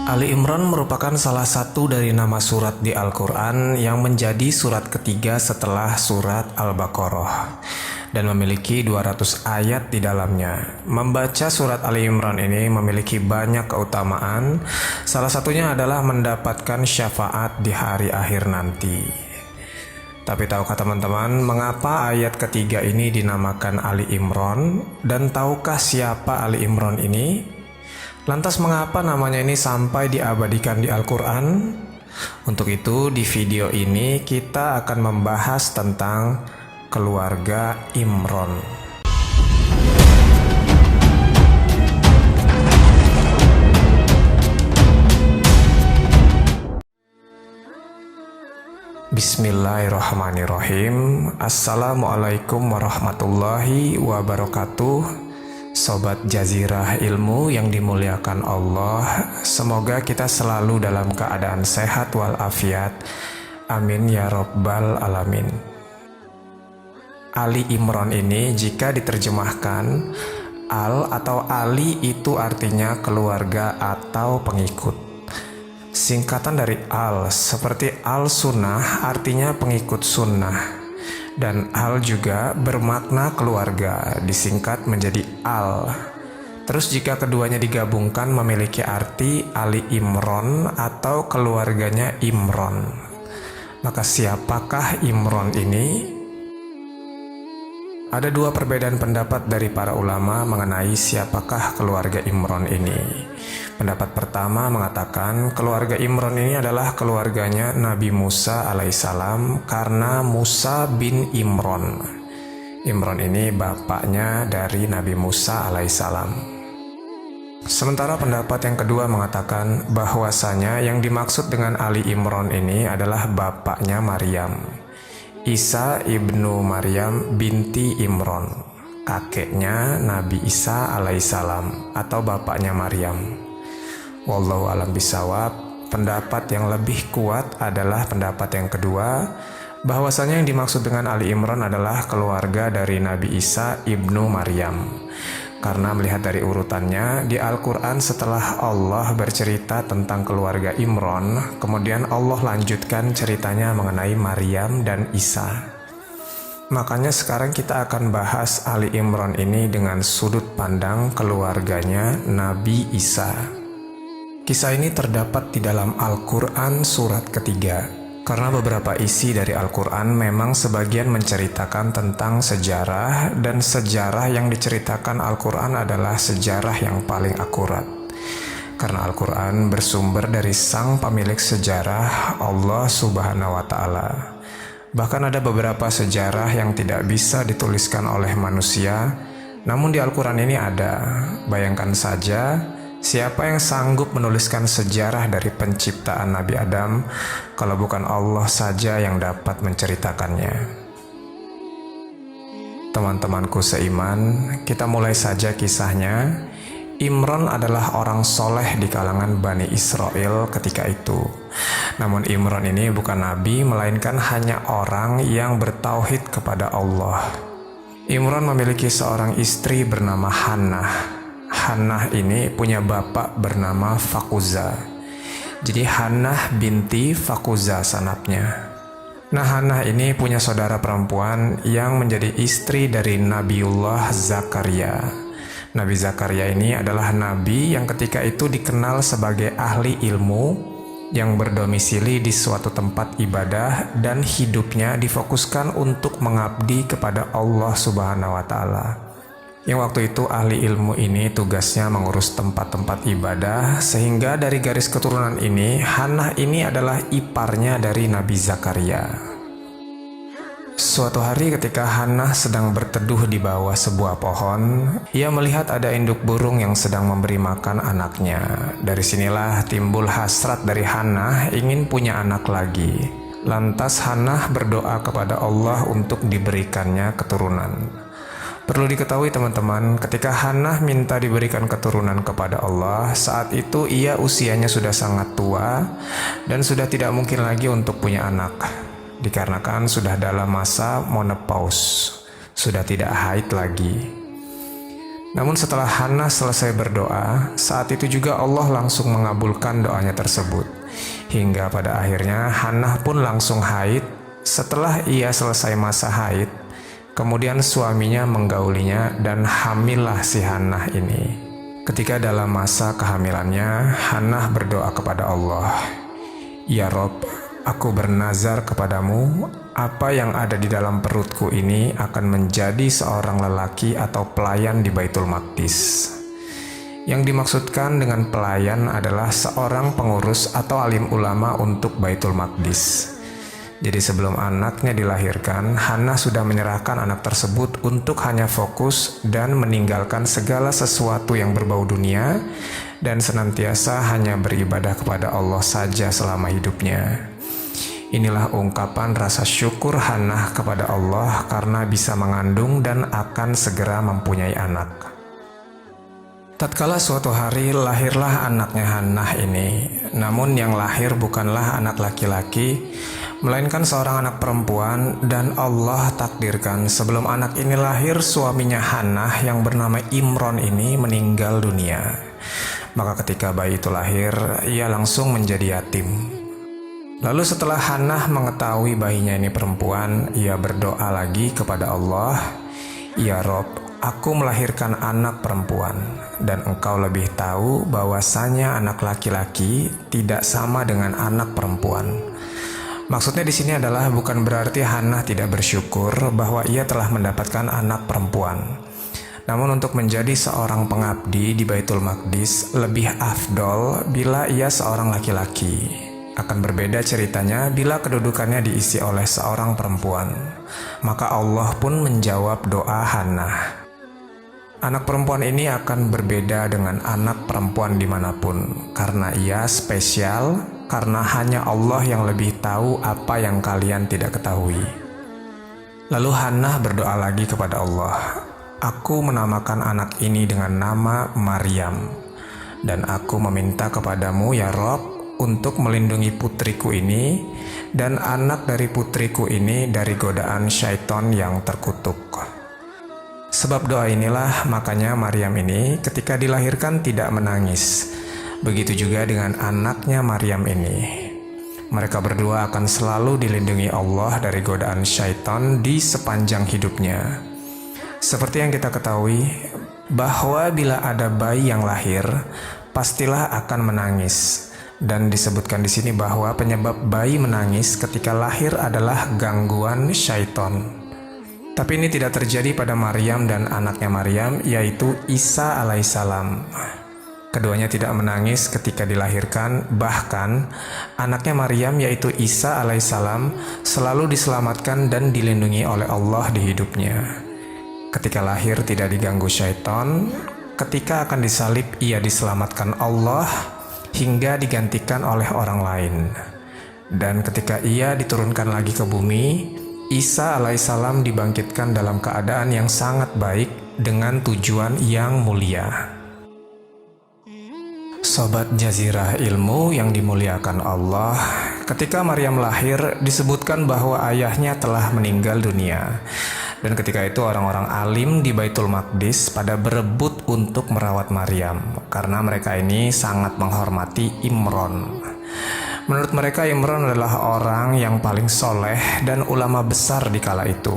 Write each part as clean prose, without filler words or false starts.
Ali Imran merupakan salah satu dari nama surat di Al-Quran yang menjadi surat ketiga setelah surat Al-Baqarah dan memiliki 200 ayat di dalamnya. Membaca surat Ali Imran ini memiliki banyak keutamaan, salah satunya adalah mendapatkan syafaat di hari akhir nanti. Tapi tahukah teman-teman mengapa ayat ketiga ini dinamakan Ali Imran, dan tahukah siapa Ali Imran ini? Lantas mengapa namanya ini sampai diabadikan di Al-Quran? Untuk itu di video ini kita akan membahas tentang keluarga Imran. Bismillahirrahmanirrahim. Assalamualaikum warahmatullahi wabarakatuh. Sobat Jazirah Ilmu yang dimuliakan Allah, semoga kita selalu dalam keadaan sehat walafiat. Amin ya Rabbal Alamin. Ali Imran ini jika diterjemahkan, Al atau Ali itu artinya keluarga atau pengikut. Singkatan dari Al seperti Al-Sunnah artinya pengikut sunnah. Dan Al juga bermakna keluarga, disingkat menjadi Al. Terus jika keduanya digabungkan memiliki arti Ali Imran atau keluarganya Imran. Maka siapakah Imran ini? Ada dua perbedaan pendapat dari para ulama mengenai siapakah keluarga Imran ini. Pendapat pertama mengatakan keluarga Imran ini adalah keluarganya Nabi Musa alaihissalam karena Musa bin Imran. Imran ini bapaknya dari Nabi Musa alaihissalam. Sementara pendapat yang kedua mengatakan bahwasanya yang dimaksud dengan Ali Imran ini adalah bapaknya Maryam, Isa ibnu Maryam binti Imran, kakeknya Nabi Isa alaihissalam atau bapaknya Maryam. Wallahu alam bisawab. Pendapat yang lebih kuat adalah pendapat yang kedua, bahwasanya yang dimaksud dengan Ali Imran adalah keluarga dari Nabi Isa ibnu Maryam. Karena melihat dari urutannya di Al-Quran, setelah Allah bercerita tentang keluarga Imran, kemudian Allah lanjutkan ceritanya mengenai Maryam dan Isa. Makanya sekarang kita akan bahas Ali Imran ini dengan sudut pandang keluarganya Nabi Isa. Kisah ini terdapat di dalam Al-Quran surat ketiga. Karena beberapa isi dari Al-Quran memang sebagian menceritakan tentang sejarah, dan sejarah yang diceritakan Al-Quran adalah sejarah yang paling akurat. Karena Al-Quran bersumber dari sang pemilik sejarah, Allah Subhanahu wa Ta'ala. Bahkan ada beberapa sejarah yang tidak bisa dituliskan oleh manusia, namun di Al-Quran ini ada. Bayangkan saja, siapa yang sanggup menuliskan sejarah dari penciptaan Nabi Adam kalau bukan Allah saja yang dapat menceritakannya? Teman-temanku seiman, kita mulai saja kisahnya. Imran adalah orang soleh di kalangan Bani Israel ketika itu. Namun Imran ini bukan nabi, melainkan hanya orang yang bertauhid kepada Allah. Imran memiliki seorang istri bernama Hannah. Hannah ini punya bapak bernama Fakuza. Jadi Hannah binti Fakuza sanapnya. Nah, Hannah ini punya saudara perempuan yang menjadi istri dari Nabiullah Zakaria. Nabi Zakaria ini adalah nabi yang ketika itu dikenal sebagai ahli ilmu yang berdomisili di suatu tempat ibadah dan hidupnya difokuskan untuk mengabdi kepada Allah Subhanahu wa Ta'ala. Yang waktu itu ahli ilmu ini tugasnya mengurus tempat-tempat ibadah, sehingga dari garis keturunan ini Hannah ini adalah iparnya dari Nabi Zakaria. Suatu hari ketika Hannah sedang berteduh di bawah sebuah pohon, ia melihat ada induk burung yang sedang memberi makan anaknya. Dari sinilah timbul hasrat dari Hannah ingin punya anak lagi. Lantas Hannah berdoa kepada Allah untuk diberikannya keturunan. Perlu diketahui teman-teman, ketika Hannah minta diberikan keturunan kepada Allah, saat itu ia usianya sudah sangat tua dan sudah tidak mungkin lagi untuk punya anak, dikarenakan sudah dalam masa menopause, sudah tidak haid lagi. Namun setelah Hannah selesai berdoa, saat itu juga Allah langsung mengabulkan doanya tersebut. Hingga pada akhirnya Hannah pun langsung haid. Setelah ia selesai masa haid, kemudian suaminya menggaulinya dan hamillah si Hannah ini. Ketika dalam masa kehamilannya, Hannah berdoa kepada Allah, "Ya Rob, aku bernazar kepadamu, apa yang ada di dalam perutku ini akan menjadi seorang lelaki atau pelayan di Baitul Maqdis." Yang dimaksudkan dengan pelayan adalah seorang pengurus atau alim ulama untuk Baitul Maqdis. Jadi sebelum anaknya dilahirkan, Hannah sudah menyerahkan anak tersebut untuk hanya fokus dan meninggalkan segala sesuatu yang berbau dunia dan senantiasa hanya beribadah kepada Allah saja selama hidupnya. Inilah ungkapan rasa syukur Hannah kepada Allah karena bisa mengandung dan akan segera mempunyai anak. Tatkala suatu hari lahirlah anaknya Hannah ini, namun yang lahir bukanlah anak laki-laki, melainkan seorang anak perempuan, dan Allah takdirkan sebelum anak ini lahir suaminya Hannah yang bernama Imron ini meninggal dunia. Maka ketika bayi itu lahir, ia langsung menjadi yatim. Lalu setelah Hannah mengetahui bayinya ini perempuan, ia berdoa lagi kepada Allah, "Ya Rob, aku melahirkan anak perempuan, dan Engkau lebih tahu bahwasanya anak laki-laki tidak sama dengan anak perempuan." Maksudnya di sini adalah bukan berarti Hannah tidak bersyukur bahwa ia telah mendapatkan anak perempuan. Namun untuk menjadi seorang pengabdi di Baitul Maqdis lebih afdol bila ia seorang laki-laki. Akan berbeda ceritanya bila kedudukannya diisi oleh seorang perempuan. Maka Allah pun menjawab doa Hannah. Anak perempuan ini akan berbeda dengan anak perempuan dimanapun, karena ia spesial, karena hanya Allah yang lebih tahu apa yang kalian tidak ketahui. Lalu Hannah berdoa lagi kepada Allah, "Aku menamakan anak ini dengan nama Maryam, dan aku meminta kepadamu ya Rob, untuk melindungi putriku ini dan anak dari putriku ini dari godaan syaitan yang terkutuk." Sebab doa inilah makanya Maryam ini ketika dilahirkan tidak menangis. Begitu juga dengan anaknya Maryam ini. Mereka berdua akan selalu dilindungi Allah dari godaan syaitan di sepanjang hidupnya. Seperti yang kita ketahui, bahwa bila ada bayi yang lahir, pastilah akan menangis. Dan disebutkan di sini bahwa penyebab bayi menangis ketika lahir adalah gangguan syaitan. Tapi ini tidak terjadi pada Maryam dan anaknya Maryam, yaitu Isa alaihissalam. Keduanya tidak menangis ketika dilahirkan, bahkan anaknya Maryam yaitu Isa alaihissalam selalu diselamatkan dan dilindungi oleh Allah di hidupnya. Ketika lahir tidak diganggu syaitan, ketika akan disalib ia diselamatkan Allah hingga digantikan oleh orang lain. Dan ketika ia diturunkan lagi ke bumi, Isa alaihissalam dibangkitkan dalam keadaan yang sangat baik dengan tujuan yang mulia. Sobat Jazirah Ilmu yang dimuliakan Allah, ketika Maryam lahir disebutkan bahwa ayahnya telah meninggal dunia. Dan ketika itu orang-orang alim di Baitul Maqdis pada berebut untuk merawat Maryam karena mereka ini sangat menghormati Imron. Menurut mereka Imron adalah orang yang paling soleh dan ulama besar di kala itu.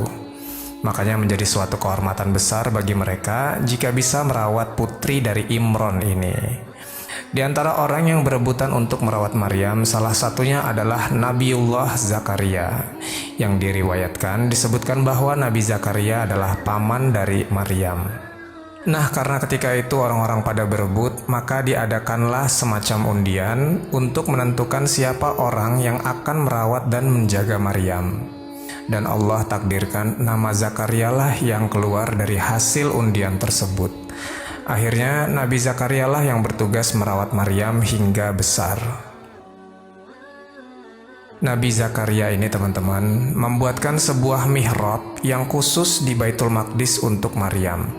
Makanya menjadi suatu kehormatan besar bagi mereka jika bisa merawat putri dari Imron ini. Di antara orang yang berebutan untuk merawat Maryam, salah satunya adalah Nabiullah Zakaria. Yang diriwayatkan disebutkan bahwa Nabi Zakaria adalah paman dari Maryam. Nah, karena ketika itu orang-orang pada berebut, maka diadakanlah semacam undian untuk menentukan siapa orang yang akan merawat dan menjaga Maryam. Dan Allah takdirkan nama Zakaria lah yang keluar dari hasil undian tersebut. Akhirnya Nabi Zakaria lah yang bertugas merawat Maryam hingga besar. Nabi Zakaria ini teman-teman membuatkan sebuah mihrab yang khusus di Baitul Maqdis untuk Maryam.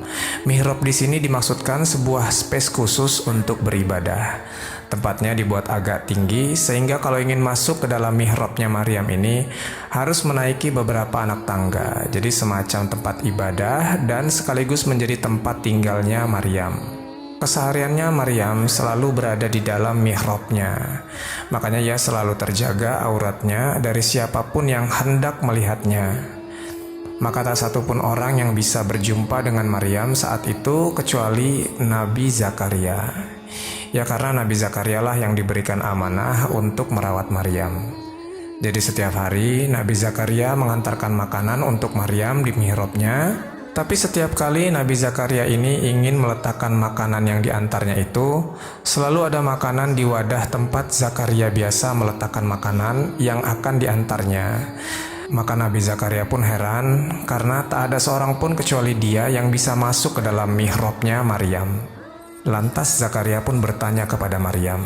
Mihrab di sini dimaksudkan sebuah space khusus untuk beribadah. Tempatnya dibuat agak tinggi sehingga kalau ingin masuk ke dalam mihrabnya Maryam ini harus menaiki beberapa anak tangga. Jadi semacam tempat ibadah dan sekaligus menjadi tempat tinggalnya Maryam. Kesehariannya Maryam selalu berada di dalam mihrabnya. Makanya ia selalu terjaga auratnya dari siapapun yang hendak melihatnya. Maka tak satupun orang yang bisa berjumpa dengan Maryam saat itu kecuali Nabi Zakaria. Ya karena Nabi Zakaria lah yang diberikan amanah untuk merawat Maryam. Jadi setiap hari Nabi Zakaria mengantarkan makanan untuk Maryam di mihrabnya. Tapi setiap kali Nabi Zakaria ini ingin meletakkan makanan yang diantarnya itu, selalu ada makanan di wadah tempat Zakaria biasa meletakkan makanan yang akan diantarnya. Maka Nabi Zakaria pun heran karena tak ada seorang pun kecuali dia yang bisa masuk ke dalam mihrabnya Maryam. Lantas Zakaria pun bertanya kepada Maryam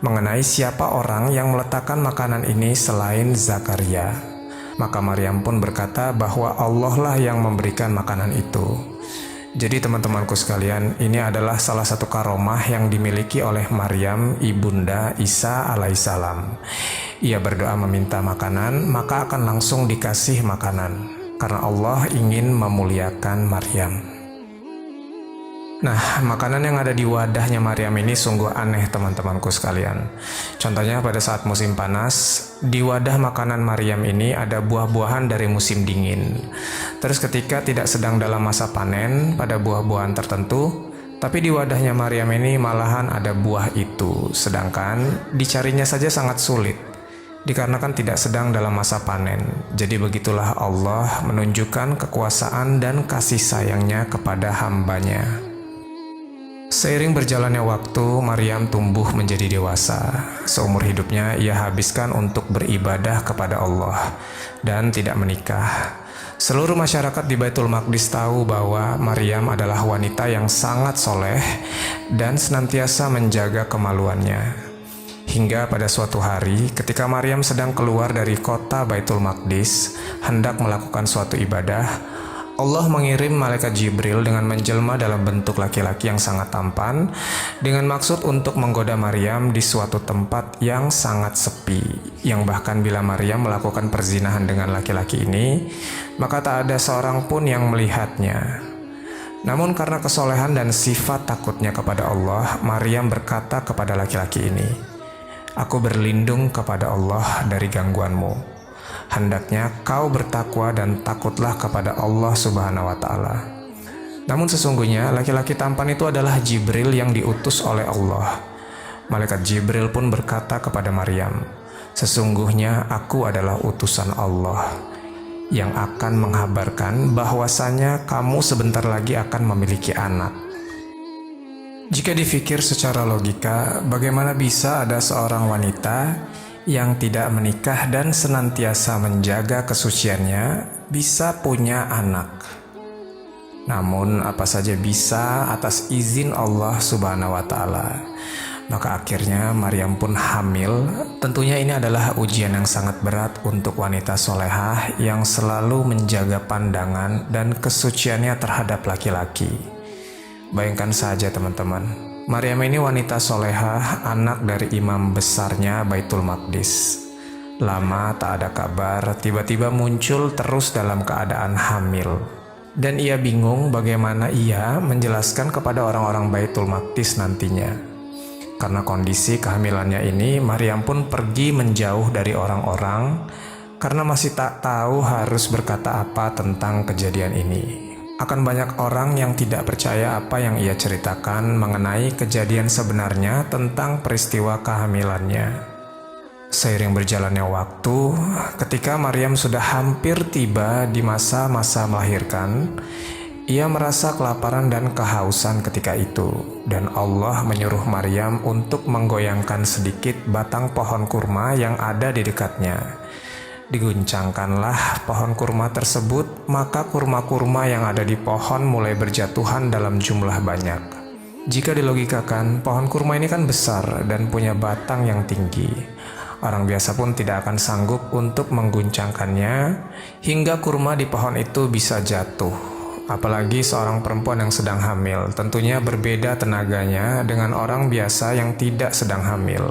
mengenai siapa orang yang meletakkan makanan ini selain Zakaria. Maka Maryam pun berkata bahwa Allah lah yang memberikan makanan itu. Jadi teman-temanku sekalian, ini adalah salah satu karomah yang dimiliki oleh Maryam ibunda Isa alaihissalam. Ia berdoa meminta makanan, maka akan langsung dikasih makanan, karena Allah ingin memuliakan Maryam. Nah, makanan yang ada di wadahnya Maryam ini sungguh aneh teman-temanku sekalian. Contohnya pada saat musim panas, di wadah makanan Maryam ini ada buah-buahan dari musim dingin. Terus ketika tidak sedang dalam masa panen pada buah-buahan tertentu, tapi di wadahnya Maryam ini malahan ada buah itu, sedangkan dicarinya saja sangat sulit, dikarenakan tidak sedang dalam masa panen. Jadi begitulah Allah menunjukkan kekuasaan dan kasih sayangnya kepada hambanya. Seiring berjalannya waktu, Maryam tumbuh menjadi dewasa. Seumur hidupnya ia habiskan untuk beribadah kepada Allah dan tidak menikah. Seluruh masyarakat di Baitul Maqdis tahu bahwa Maryam adalah wanita yang sangat soleh dan senantiasa menjaga kemaluannya. Hingga pada suatu hari, ketika Maryam sedang keluar dari kota Baitul Maqdis, hendak melakukan suatu ibadah, Allah mengirim malaikat Jibril dengan menjelma dalam bentuk laki-laki yang sangat tampan dengan maksud untuk menggoda Maryam di suatu tempat yang sangat sepi, yang bahkan bila Maryam melakukan perzinahan dengan laki-laki ini, maka tak ada seorang pun yang melihatnya. Namun karena kesolehan dan sifat takutnya kepada Allah, Maryam berkata kepada laki-laki ini, "Aku berlindung kepada Allah dari gangguanmu. Hendaknya kau bertakwa dan takutlah kepada Allah Subhanahu wa Ta'ala." Namun sesungguhnya laki-laki tampan itu adalah Jibril yang diutus oleh Allah. Malaikat Jibril pun berkata kepada Maryam, "Sesungguhnya aku adalah utusan Allah yang akan menghabarkan bahwasanya kamu sebentar lagi akan memiliki anak." Jika dipikir secara logika, bagaimana bisa ada seorang wanita yang tidak menikah dan senantiasa menjaga kesuciannya bisa punya anak? Namun apa saja bisa atas izin Allah Subhanahu wa Ta'ala. Maka akhirnya Maryam pun hamil. Tentunya ini adalah ujian yang sangat berat untuk wanita solehah yang selalu menjaga pandangan dan kesuciannya terhadap laki-laki. Bayangkan saja teman-teman, Maryam ini wanita solehah, anak dari imam besarnya Baitul Maqdis. Lama tak ada kabar, tiba-tiba muncul terus dalam keadaan hamil. Dan ia bingung bagaimana ia menjelaskan kepada orang-orang Baitul Maqdis nantinya. Karena kondisi kehamilannya ini, Maryam pun pergi menjauh dari orang-orang karena masih tak tahu harus berkata apa tentang kejadian ini. Akan banyak orang yang tidak percaya apa yang ia ceritakan mengenai kejadian sebenarnya tentang peristiwa kehamilannya. Seiring berjalannya waktu, ketika Maryam sudah hampir tiba di masa-masa melahirkan, ia merasa kelaparan dan kehausan ketika itu, dan Allah menyuruh Maryam untuk menggoyangkan sedikit batang pohon kurma yang ada di dekatnya. Diguncangkanlah pohon kurma tersebut, maka kurma-kurma yang ada di pohon mulai berjatuhan dalam jumlah banyak. Jika dilogikakan, pohon kurma ini kan besar dan punya batang yang tinggi. Orang biasa pun tidak akan sanggup untuk mengguncangkannya hingga kurma di pohon itu bisa jatuh. Apalagi seorang perempuan yang sedang hamil, tentunya berbeda tenaganya dengan orang biasa yang tidak sedang hamil.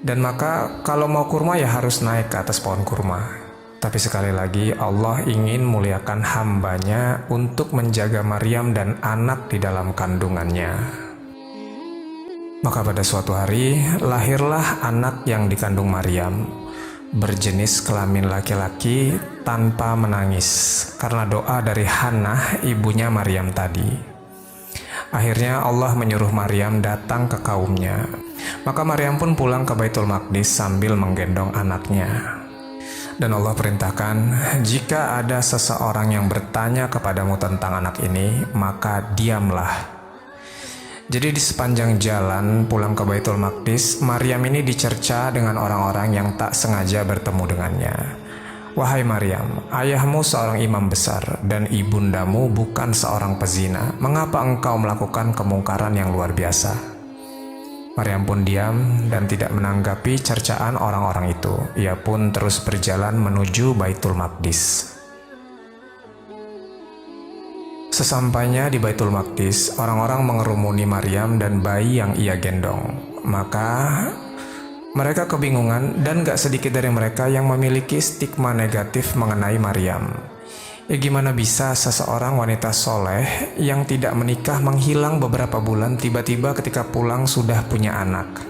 Dan maka kalau mau kurma ya harus naik ke atas pohon kurma. Tapi sekali lagi Allah ingin muliakan hambanya untuk menjaga Maryam dan anak di dalam kandungannya. Maka pada suatu hari lahirlah anak yang dikandung Maryam, berjenis kelamin laki-laki tanpa menangis karena doa dari Hannah ibunya Maryam tadi. Akhirnya Allah menyuruh Maryam datang ke kaumnya. Maka Maryam pun pulang ke Baitul Maqdis sambil menggendong anaknya. Dan Allah perintahkan, jika ada seseorang yang bertanya kepadamu tentang anak ini, maka diamlah. Jadi di sepanjang jalan pulang ke Baitul Maqdis, Maryam ini dicerca dengan orang-orang yang tak sengaja bertemu dengannya. Wahai Maryam, ayahmu seorang imam besar dan ibundamu bukan seorang pezina. Mengapa engkau melakukan kemungkaran yang luar biasa? Maryam pun diam dan tidak menanggapi cercaan orang-orang itu. Ia pun terus berjalan menuju Baitul Maqdis. Sesampainya di Baitul Maqdis, orang-orang mengerumuni Maryam dan bayi yang ia gendong. Maka mereka kebingungan dan gak sedikit dari mereka yang memiliki stigma negatif mengenai Maryam. Ya gimana bisa seseorang wanita soleh yang tidak menikah menghilang beberapa bulan tiba-tiba ketika pulang sudah punya anak?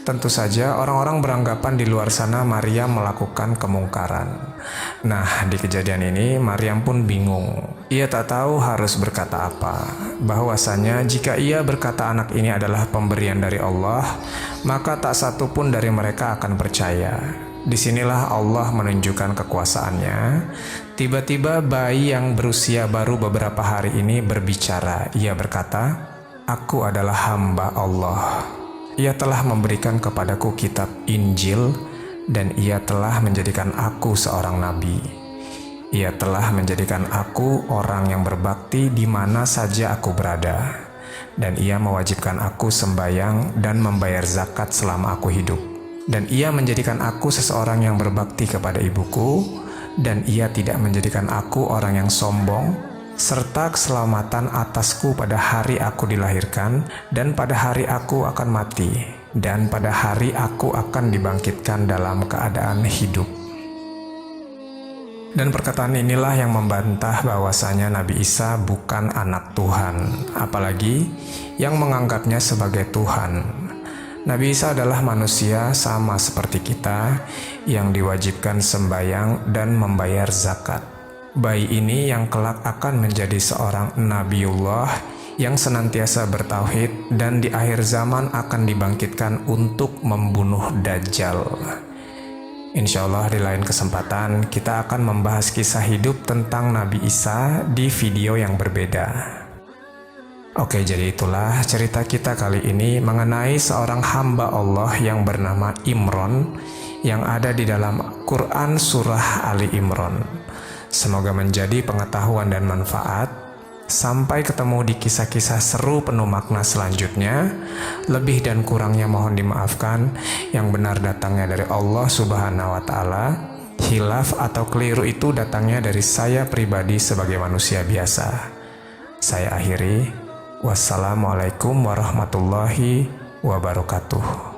Tentu saja orang-orang beranggapan di luar sana Maryam melakukan kemungkaran. Nah, di kejadian ini Maryam pun bingung. Ia tak tahu harus berkata apa. Bahwasanya jika ia berkata anak ini adalah pemberian dari Allah, maka tak satu pun dari mereka akan percaya. Disinilah Allah menunjukkan kekuasaannya. Tiba-tiba bayi yang berusia baru beberapa hari ini berbicara. Ia berkata, "Aku adalah hamba Allah. Ia telah memberikan kepadaku kitab Injil dan ia telah menjadikan aku seorang nabi. Ia telah menjadikan aku orang yang berbakti di mana saja aku berada. Dan ia mewajibkan aku sembahyang dan membayar zakat selama aku hidup. Dan ia menjadikan aku seseorang yang berbakti kepada ibuku. Dan ia tidak menjadikan aku orang yang sombong, serta keselamatan atasku pada hari aku dilahirkan, dan pada hari aku akan mati, dan pada hari aku akan dibangkitkan dalam keadaan hidup." Dan perkataan inilah yang membantah bahwasanya Nabi Isa bukan anak Tuhan, apalagi yang menganggapnya sebagai Tuhan. Nabi Isa adalah manusia sama seperti kita yang diwajibkan sembahyang dan membayar zakat. Bayi ini yang kelak akan menjadi seorang Nabiullah yang senantiasa bertauhid dan di akhir zaman akan dibangkitkan untuk membunuh Dajjal. Insya Allah di lain kesempatan kita akan membahas kisah hidup tentang Nabi Isa di video yang berbeda. Oke, jadi itulah cerita kita kali ini mengenai seorang hamba Allah yang bernama Imron yang ada di dalam Quran Surah Ali Imron. Semoga menjadi pengetahuan dan manfaat. Sampai ketemu di kisah-kisah seru penuh makna selanjutnya. Lebih dan kurangnya mohon dimaafkan. Yang benar datangnya dari Allah Subhanahu wa Ta'ala. Hilaf atau keliru itu datangnya dari saya pribadi sebagai manusia biasa. Saya akhiri. Wassalamualaikum warahmatullahi wabarakatuh.